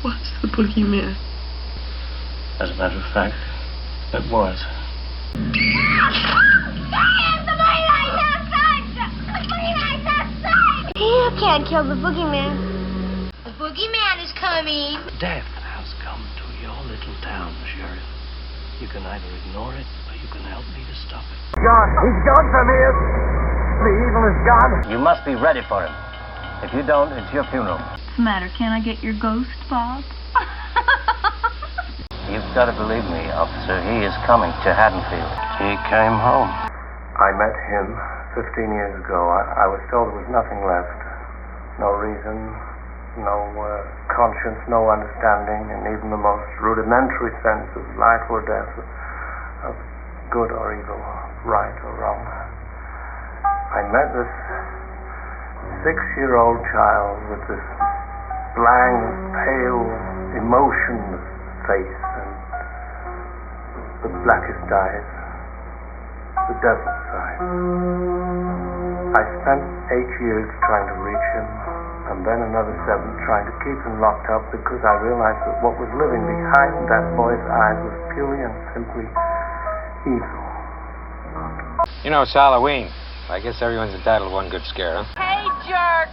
was the boogeyman. As a matter of fact, it was. You can't kill the boogeyman. The boogeyman is coming. Death has come to your little town, Sheriff. You can either ignore it, or you can help me to stop it. Gone. He's gone from here. The evil is gone. You must be ready for him. If you don't, it's your funeral. What's the matter? Can I get your ghost, Bob? You've got to believe me, officer. He is coming to Haddonfield. He came home. I met him 15 years ago. I was told there was nothing left. No reason, no conscience, no understanding, and even the most rudimentary sense of life or death, of good or evil, right or wrong. I met this 6-year-old child with this blank, pale, emotionless face and the blackest eyes, the devil's eyes. I spent 8 years trying to reach him, and then another 7 trying to keep him locked up, because I realized that what was living behind that boy's eyes was purely and simply evil. You know, it's Halloween. I guess everyone's entitled to one good scare, huh? Hey, jerk!